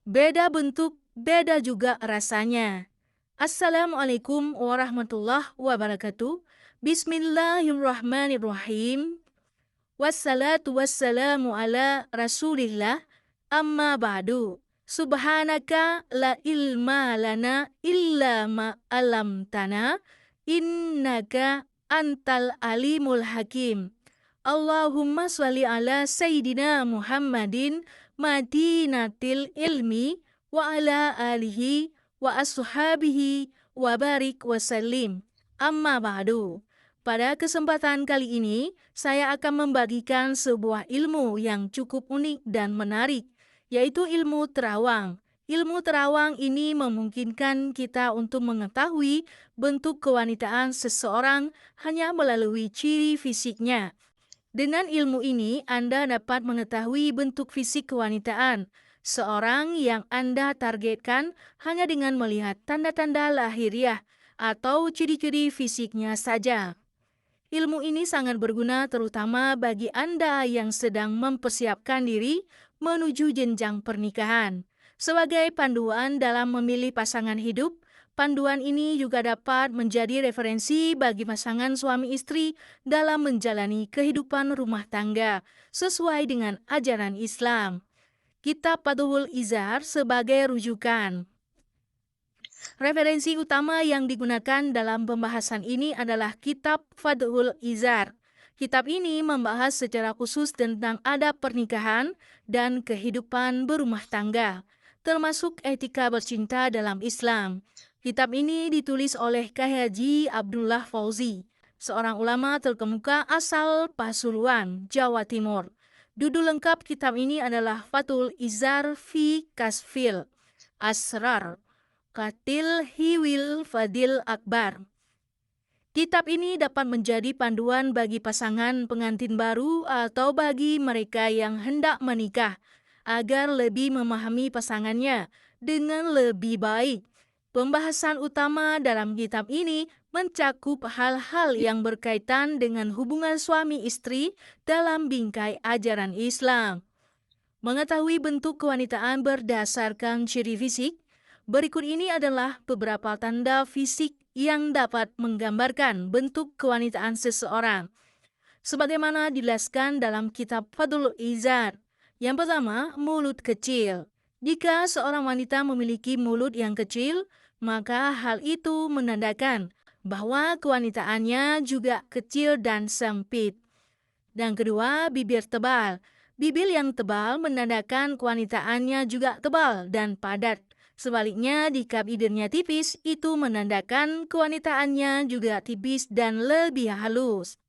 Beda bentuk, beda juga rasanya. Assalamualaikum warahmatullahi wabarakatuh. Bismillahirrahmanirrahim. Wassalatu wassalamu ala rasulillah. Amma ba'du. Subhanaka la ilma lana illa ma alamtana. Innaka antal alimul hakim. Allahumma sholli ala Sayyidina Muhammadin madinatil ilmi wa ala alihi wa ashabihi wa barik wasallim. Amma ba'du. Pada kesempatan kali ini, saya akan membagikan sebuah ilmu yang cukup unik dan menarik, yaitu ilmu terawang. Ilmu terawang ini memungkinkan kita untuk mengetahui bentuk kewanitaan seseorang hanya melalui ciri fisiknya. Dengan ilmu ini, Anda dapat mengetahui bentuk fisik kewanitaan seorang yang Anda targetkan hanya dengan melihat tanda-tanda lahiriah atau ciri-ciri fisiknya saja. Ilmu ini sangat berguna terutama bagi Anda yang sedang mempersiapkan diri menuju jenjang pernikahan. Sebagai panduan dalam memilih pasangan hidup, panduan ini juga dapat menjadi referensi bagi pasangan suami istri dalam menjalani kehidupan rumah tangga sesuai dengan ajaran Islam. Kitab Fathul Izar sebagai rujukan. Referensi utama yang digunakan dalam pembahasan ini adalah Kitab Fathul Izar. Kitab ini membahas secara khusus tentang adab pernikahan dan kehidupan berumah tangga, termasuk etika bercinta dalam Islam. Kitab ini ditulis oleh Kyai Haji Abdullah Fauzi, seorang ulama terkemuka asal Pasuruan, Jawa Timur. Judul lengkap kitab ini adalah Fathul Izar fi Kasfil Asrar Katil Hiwil Fadil Akbar. Kitab ini dapat menjadi panduan bagi pasangan pengantin baru atau bagi mereka yang hendak menikah agar lebih memahami pasangannya dengan lebih baik. Pembahasan utama dalam kitab ini mencakup hal-hal yang berkaitan dengan hubungan suami istri dalam bingkai ajaran Islam. Mengetahui bentuk kewanitaan berdasarkan ciri fisik. Berikut ini adalah beberapa tanda fisik yang dapat menggambarkan bentuk kewanitaan seseorang. Sebagaimana dijelaskan dalam kitab Fathul Izar. Yang pertama, mulut kecil. Jika seorang wanita memiliki mulut yang kecil, maka hal itu menandakan bahwa kewanitaannya juga kecil dan sempit. Dan kedua, bibir tebal. Bibir yang tebal menandakan kewanitaannya juga tebal dan padat. Sebaliknya, jika bibirnya tipis, itu menandakan kewanitaannya juga tipis dan lebih halus.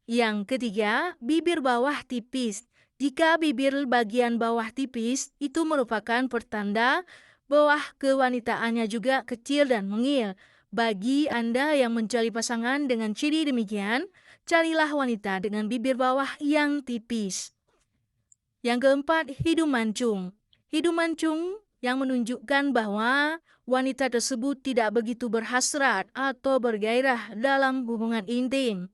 Yang ketiga, bibir bawah tipis. Jika bibir bagian bawah tipis, itu merupakan pertanda bahwa kewanitaannya juga kecil dan mungil. Bagi Anda yang mencari pasangan dengan ciri demikian, carilah wanita dengan bibir bawah yang tipis. Yang keempat, hidung mancung. Hidung mancung yang menunjukkan bahwa wanita tersebut tidak begitu berhasrat atau bergairah dalam hubungan intim.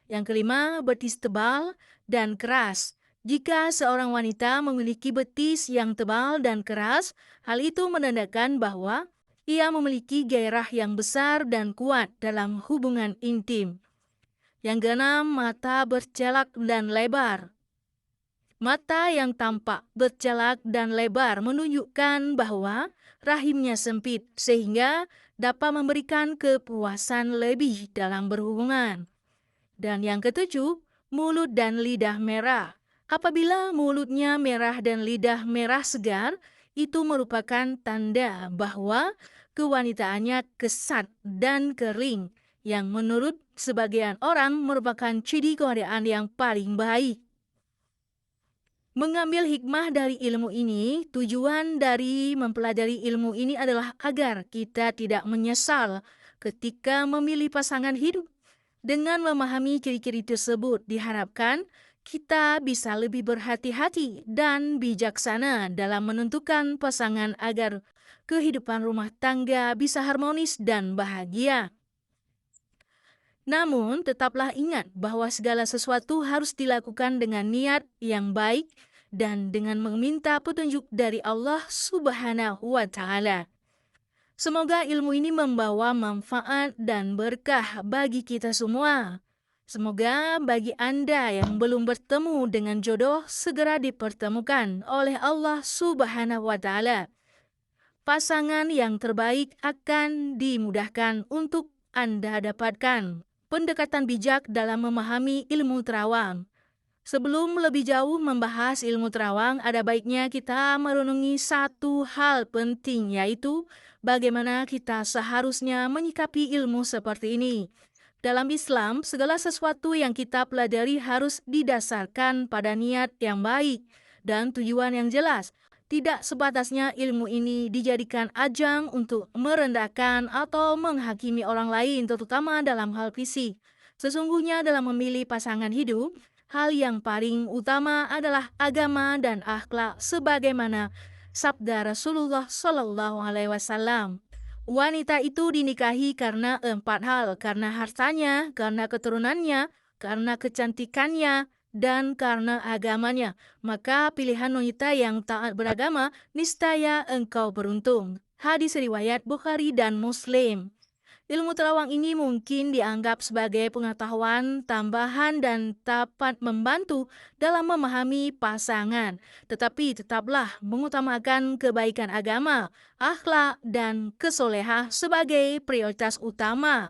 Yang kelima, betis tebal dan keras. Jika seorang wanita memiliki betis yang tebal dan keras, hal itu menandakan bahwa ia memiliki gairah yang besar dan kuat dalam hubungan intim. Yang keenam, mata bercelak dan lebar. Mata yang tampak bercelak dan lebar menunjukkan bahwa rahimnya sempit sehingga dapat memberikan kepuasan lebih dalam berhubungan. Dan yang ketujuh, mulut dan lidah merah. Apabila mulutnya merah dan lidah merah segar, itu merupakan tanda bahwa kewanitaannya kesat dan kering, yang menurut sebagian orang merupakan ciri kewanitaan yang paling baik. Mengambil hikmah dari ilmu ini, tujuan dari mempelajari ilmu ini adalah agar kita tidak menyesal ketika memilih pasangan hidup. Dengan memahami ciri-ciri tersebut, diharapkan kita bisa lebih berhati-hati dan bijaksana dalam menentukan pasangan agar kehidupan rumah tangga bisa harmonis dan bahagia. Namun, tetaplah ingat bahwa segala sesuatu harus dilakukan dengan niat yang baik dan dengan meminta petunjuk dari Allah Subhanahu wa Ta'ala. Semoga ilmu ini membawa manfaat dan berkah bagi kita semua. Semoga bagi Anda yang belum bertemu dengan jodoh segera dipertemukan oleh Allah Subhanahu wa Ta'ala. Pasangan yang terbaik akan dimudahkan untuk Anda dapatkan. Pendekatan bijak dalam memahami ilmu terawang. Sebelum lebih jauh membahas ilmu terawang, ada baiknya kita merenungi satu hal penting, yaitu bagaimana kita seharusnya menyikapi ilmu seperti ini. Dalam Islam, segala sesuatu yang kita pelajari harus didasarkan pada niat yang baik dan tujuan yang jelas. Tidak sebatasnya ilmu ini dijadikan ajang untuk merendahkan atau menghakimi orang lain, terutama dalam hal fisik. Sesungguhnya dalam memilih pasangan hidup, hal yang paling utama adalah agama dan akhlak sebagaimana sabda Rasulullah Shallallahu Alaihi Wasallam. Wanita itu dinikahi karena 4 hal, karena hartanya, karena keturunannya, karena kecantikannya, dan karena agamanya. Maka pilihan wanita yang taat beragama, niscaya engkau beruntung. Hadis riwayat Bukhari dan Muslim. Ilmu terawang ini mungkin dianggap sebagai pengetahuan tambahan dan dapat membantu dalam memahami pasangan. Tetapi tetaplah mengutamakan kebaikan agama, akhlak, dan kesolehah sebagai prioritas utama.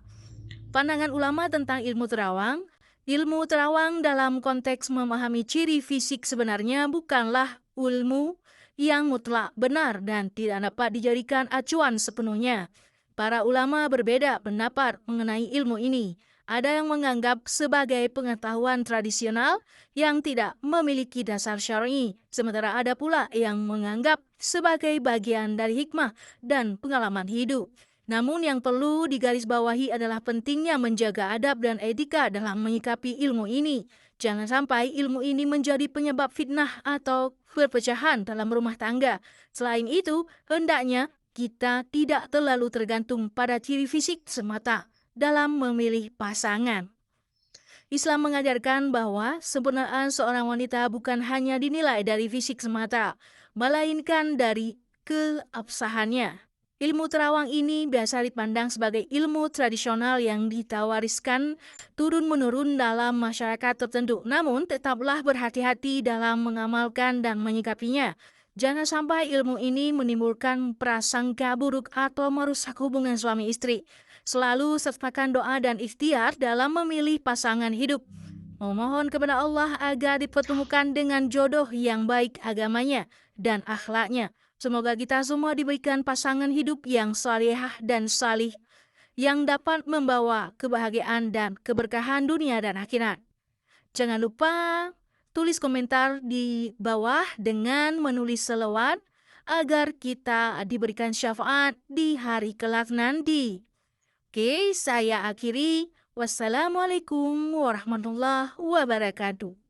Pandangan ulama tentang ilmu terawang dalam konteks memahami ciri fisik sebenarnya bukanlah ilmu yang mutlak benar dan tidak dapat dijadikan acuan sepenuhnya. Para ulama berbeda pendapat mengenai ilmu ini. Ada yang menganggap sebagai pengetahuan tradisional yang tidak memiliki dasar syar'i, sementara ada pula yang menganggap sebagai bagian dari hikmah dan pengalaman hidup. Namun yang perlu digarisbawahi adalah pentingnya menjaga adab dan etika dalam menyikapi ilmu ini. Jangan sampai ilmu ini menjadi penyebab fitnah atau perpecahan dalam rumah tangga. Selain itu, hendaknya kita tidak terlalu tergantung pada ciri fisik semata dalam memilih pasangan. Islam mengajarkan bahwa kesempurnaan seorang wanita bukan hanya dinilai dari fisik semata, melainkan dari keabsahannya. Ilmu terawang ini biasa dipandang sebagai ilmu tradisional yang ditawariskan turun-menurun dalam masyarakat tertentu. Namun, tetaplah berhati-hati dalam mengamalkan dan menyikapinya. Jangan sampai ilmu ini menimbulkan prasangka buruk atau merusak hubungan suami istri. Selalu sertakan doa dan ikhtiar dalam memilih pasangan hidup. Memohon kepada Allah agar dipertemukan dengan jodoh yang baik agamanya dan akhlaknya. Semoga kita semua diberikan pasangan hidup yang salihah dan salih, yang dapat membawa kebahagiaan dan keberkahan dunia dan akhirat. Jangan lupa tulis komentar di bawah dengan menulis selawat agar kita diberikan syafaat di hari kelak nanti. Oke, saya akhiri. Wassalamualaikum warahmatullahi wabarakatuh.